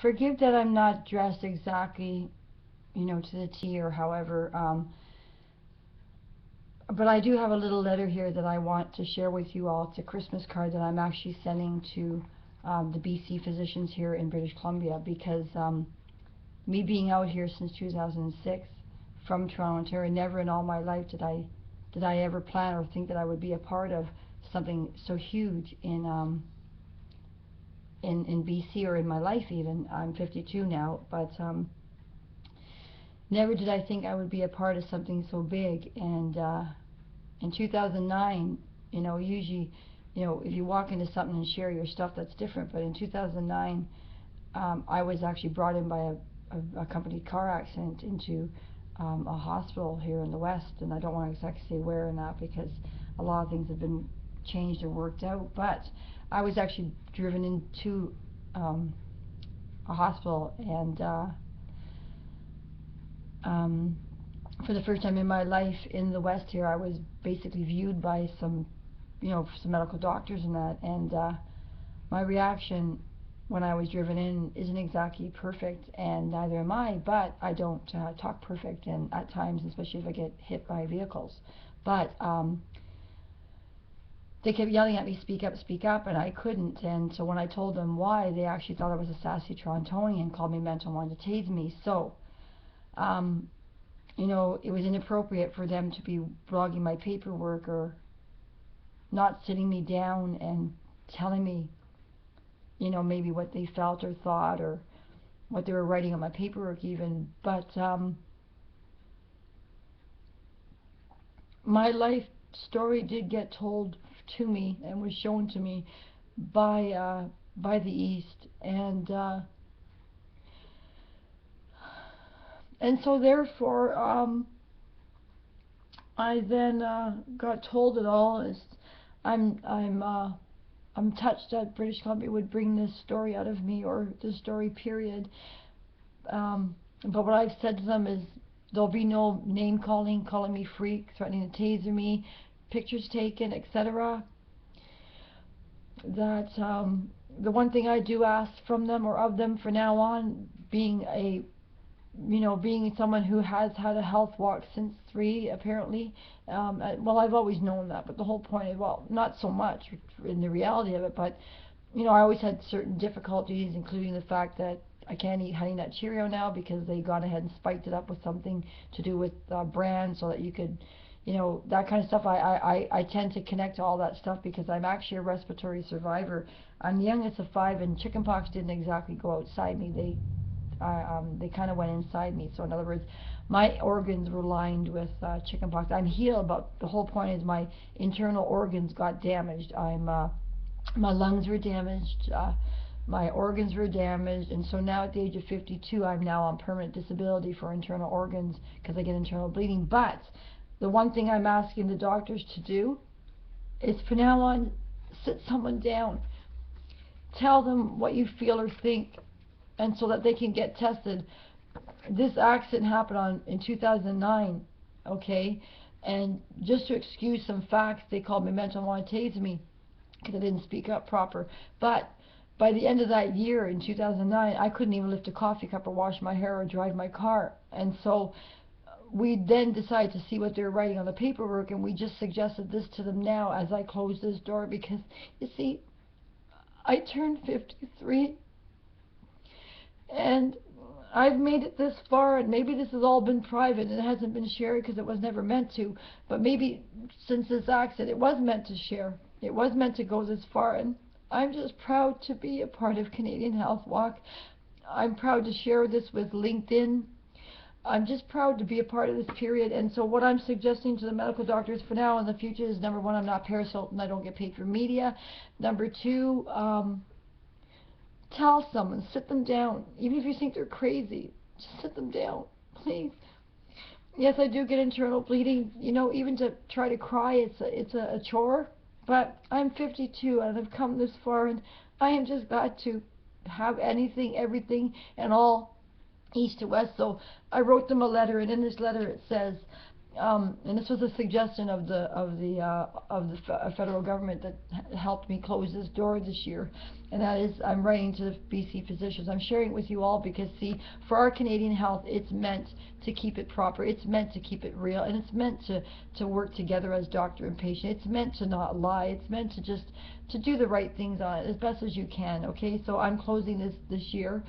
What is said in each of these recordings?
Forgive that I'm not dressed exactly, to the T or however, but I do have a little letter here that I want to share with you all. It's a Christmas card that I'm actually sending to the BC physicians here in British Columbia, because me being out here since 2006 from Toronto, Ontario, never in all my life did I ever plan or think that I would be a part of something so huge in BC, or in my life even. I'm 52 now, but never did I think I would be a part of something so big. And in 2009, usually, if you walk into something and share your stuff, that's different. But in 2009, I was actually brought in by a accompanied car accident into a hospital here in the West, and I don't want to exactly say where in that, because a lot of things have been changed and worked out. But I was actually driven into a hospital, and for the first time in my life in the West here, I was basically viewed by some medical doctors and that, and my reaction when I was driven in isn't exactly perfect, and neither am I, but I don't talk perfect, and at times, especially if I get hit by vehicles. But they kept yelling at me, speak up, and I couldn't. And so when I told them why, they actually thought I was a sassy Torontonian and called me mental and wanted to tase me. So it was inappropriate for them to be blogging my paperwork, or not sitting me down and telling me maybe what they felt or thought, or what they were writing on my paperwork even. But my life story did get told to me and was shown to me by the East, and so therefore I then got told it all. I'm touched that British Columbia would bring this story out of me, or this story period. But what I've said to them is, there'll be no name calling me freak, threatening to taser me, pictures taken, etc. That the one thing I do ask from them, or of them for now on, being being someone who has had a health walk since 3, apparently. Well, I've always known that, but the whole point is, well, not so much in the reality of it, but I always had certain difficulties, including the fact that I can't eat Honey Nut Cheerio now, because they gone ahead and spiked it up with something to do with brand, so that you could, that kind of stuff. I tend to connect to all that stuff, because I'm actually a respiratory survivor. I'm the youngest of 5, and chickenpox didn't exactly go outside me. They kind of went inside me. So in other words, my organs were lined with chickenpox. I'm healed, but the whole point is my internal organs got damaged. My lungs were damaged, my organs were damaged, and so now at the age of 52, I'm now on permanent disability for internal organs, because I get internal bleeding. But the one thing I'm asking the doctors to do is, from now on, sit someone down, tell them what you feel or think, and so that they can get tested. This accident happened in 2009, okay? And just to excuse some facts, they called me mental and wanted to tase me because I didn't speak up proper. But by the end of that year, in 2009, I couldn't even lift a coffee cup, or wash my hair, or drive my car. And so we then decided to see what they were writing on the paperwork, and we just suggested this to them now as I close this door, because, you see, I turned 53, and I've made it this far, and maybe this has all been private and it hasn't been shared because it was never meant to, but maybe since this accident it was meant to share. It was meant to go this far, and I'm just proud to be a part of Canadian Health Walk. I'm proud to share this with LinkedIn. I'm just proud to be a part of this period. And so what I'm suggesting to the medical doctors for now and the future is, number 1, I'm not Paris Hilton, I don't get paid for media. Number 2, tell someone, sit them down. Even if you think they're crazy, just sit them down, please. Yes, I do get internal bleeding. Even to try to cry, it's a chore. But I'm 52 and I've come this far, and I am just glad to have anything, everything, and all, east to west. So I wrote them a letter, and in this letter it says, and this was a suggestion of the federal government that helped me close this door this year, and that is I'm writing to the BC physicians. I'm sharing it with you all because, see, for our Canadian health, it's meant to keep it proper, it's meant to keep it real, and it's meant to work together as doctor and patient. It's meant to not lie. It's meant to just to do the right things on it as best as you can. Okay, so I'm closing this year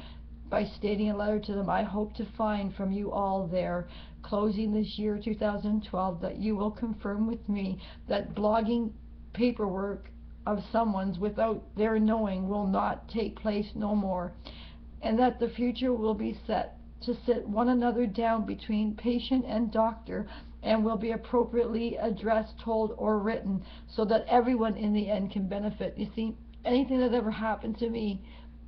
by stating a letter to them. I hope to find from you all there, closing this year 2012, that you will confirm with me that blogging paperwork of someone's without their knowing will not take place no more, and that the future will be set to sit one another down between patient and doctor, and will be appropriately addressed, told, or written, so that everyone in the end can benefit. You see, anything that ever happened to me,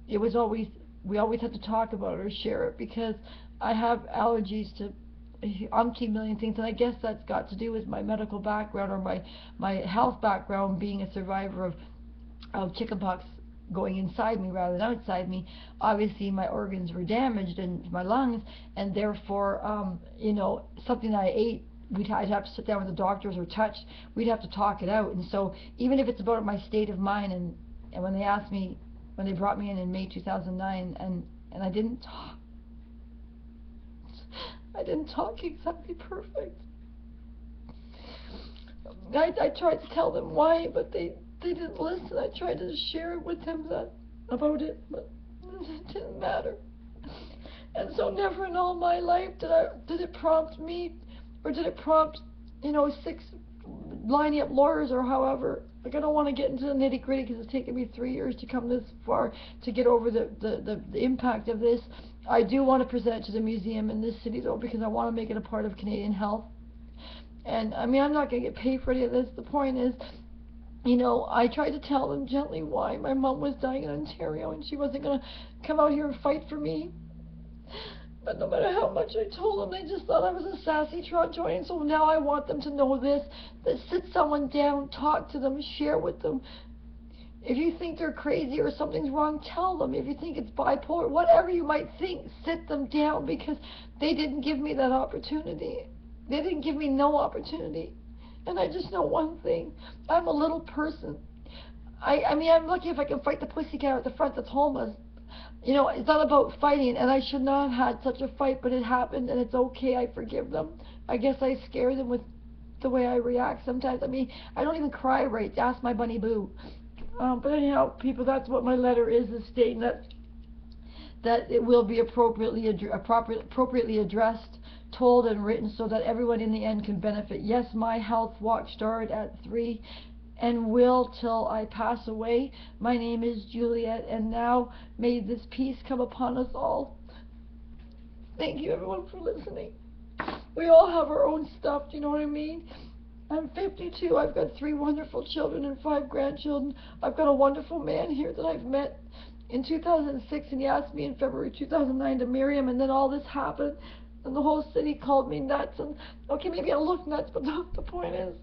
it was always, we always had to talk about it or share it, because I have allergies to umpteen million things, and I guess that's got to do with my medical background, or my health background, being a survivor of chickenpox going inside me rather than outside me. Obviously my organs were damaged and my lungs, and therefore you know, something I ate, I'd have to sit down with the doctors or touch, we'd have to talk it out. And so even if it's about my state of mind, and when they asked me, when they brought me in May 2009, and I didn't talk exactly perfect. I tried to tell them why, but they didn't listen. I tried to share it with them about it, but it didn't matter. And so never in all my life did it prompt me, or did it prompt, you know, 6 lining up lawyers or however. Like, I don't want to get into the nitty gritty because it's taken me 3 years to come this far to get over the impact of this. I do want to present it to the museum in this city though, because I want to make it a part of Canadian health. And I mean, I'm not going to get paid for any of this. The point is, you know, I tried to tell them gently why my mom was dying in Ontario, and she wasn't going to come out here and fight for me. But no matter how much I told them, they just thought I was a sassy Torontoian. So now I want them to know this, that sit someone down, talk to them, share with them. If you think they're crazy or something's wrong, tell them. If you think it's bipolar, whatever you might think, sit them down, because they didn't give me that opportunity. They didn't give me no opportunity. And I just know one thing. I'm a little person. I mean, I'm lucky if I can fight the pussycat at the front that's homeless. You know, it's not about fighting, and I should not have had such a fight, but it happened, and it's okay. I forgive them. I guess I scare them with the way I react sometimes. I mean, I don't even cry right. Ask my bunny Boo. But anyhow, people, that's what my letter is stating that it will be appropriately addressed, told, and written, so that everyone in the end can benefit. Yes, my health walk started at 3 and will till I pass away. My name is Juliet, and now may this peace come upon us all. Thank you, everyone, for listening. We all have our own stuff, do you know what I mean? I'm 52. I've got 3 wonderful children and 5 grandchildren. I've got a wonderful man here that I've met in 2006, and he asked me in February 2009 to marry him, and then all this happened, and the whole city called me nuts. And okay, maybe I look nuts, but the point is,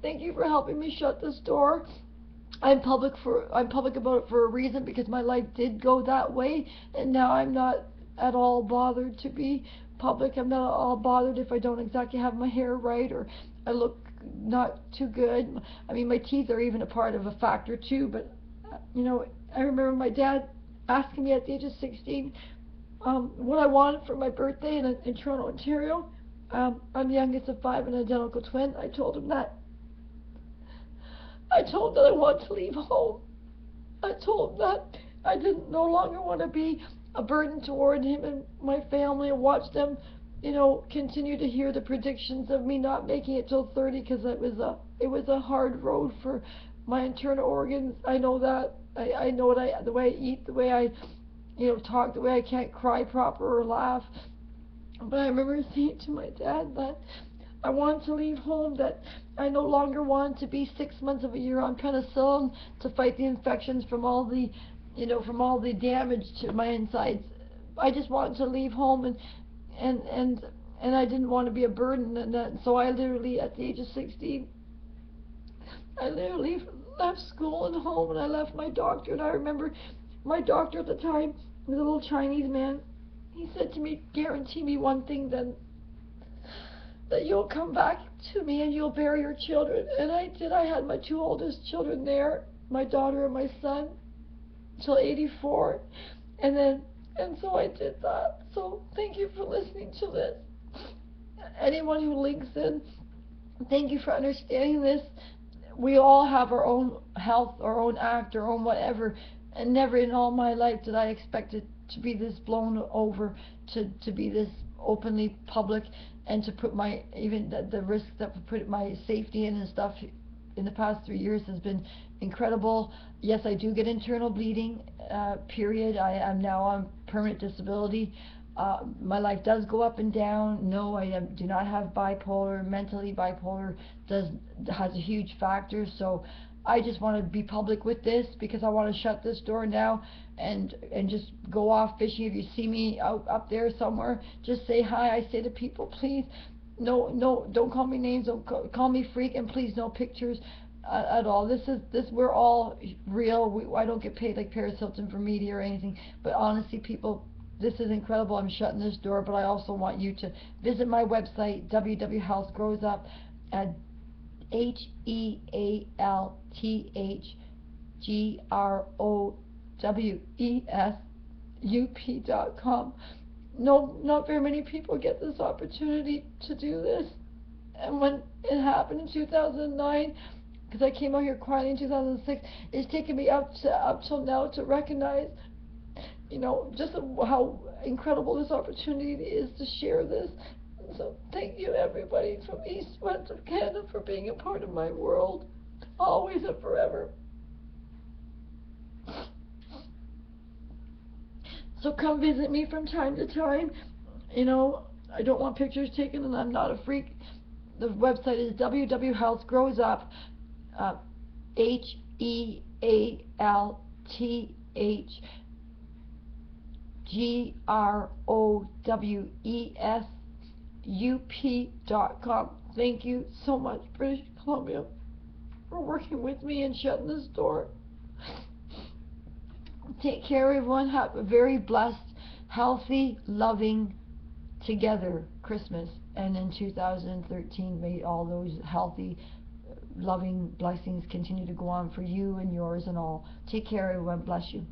thank you for helping me shut this door. I'm public about it for a reason, because my life did go that way, and now I'm not at all bothered to be public. I'm not at all bothered if I don't exactly have my hair right, or I look not too good. I mean, my teeth are even a part of a factor too. But you know, I remember my dad asking me at the age of 16 what I wanted for my birthday in Toronto, Ontario. I'm the youngest of 5 and an identical twin. I told him that. I told him that I wanted to leave home. I told him that I didn't no longer want to be a burden toward him and my family, and watch them, you know, continue to hear the predictions of me not making it till 30, because it was a hard road for my internal organs. I know that. I know the way I eat, the way I, you know, talk, the way I can't cry proper or laugh. But I remember saying to my dad that I wanted to leave home, that I no longer wanted to be 6 months of a year on penicillin to fight the infections from all the, you know, from all the damage to my insides. I just wanted to leave home, and I didn't want to be a burden. And so I literally, at the age of 16, I literally left school and home, and I left my doctor. And I remember my doctor at the time was a little Chinese man. He said to me, guarantee me one thing then, that you'll come back to me and you'll bear your children. And I did. I had my two oldest children there, my daughter and my son, till 84. And so I did that. So thank you for listening to this. Anyone who links in, thank you for understanding this. We all have our own health, our own act, our own whatever. And never in all my life did I expect it to be this blown over, to be this openly public, and to put my, even the risk that we put my safety in and stuff in the past 3 years has been incredible. Yes, I do get internal bleeding, period. I am now on permanent disability. My life does go up and down. No, I do not have bipolar. Mentally, bipolar has a huge factor. So I just want to be public with this, because I want to shut this door now and just go off fishing. If you see me out up there somewhere, just say hi. I say to people, please, no, don't call me names. Don't call me freak, and please, no pictures at all. We're all real. I don't get paid like Paris Hilton for media or anything. But honestly, people, this is incredible. I'm shutting this door, but I also want you to visit my website, www.healthgrowsup at HealthGrowsup.com. No, not very many people get this opportunity to do this. And when it happened in 2009, because I came out here quietly in 2006, it's taken me up till now to recognize, just how incredible this opportunity is to share this. So thank you, everybody from East, West of Canada, for being a part of my world, always and forever. So come visit me from time to time. I don't want pictures taken, and I'm not a freak. The website is www.healthgrowsup, HealthGrowsup.com. Thank you so much, British Columbia, for working with me and shutting this door. Take care, everyone. Have a very blessed, healthy, loving, together Christmas. And in 2013, may all those healthy, loving blessings continue to go on for you and yours and all. Take care, everyone. Bless you.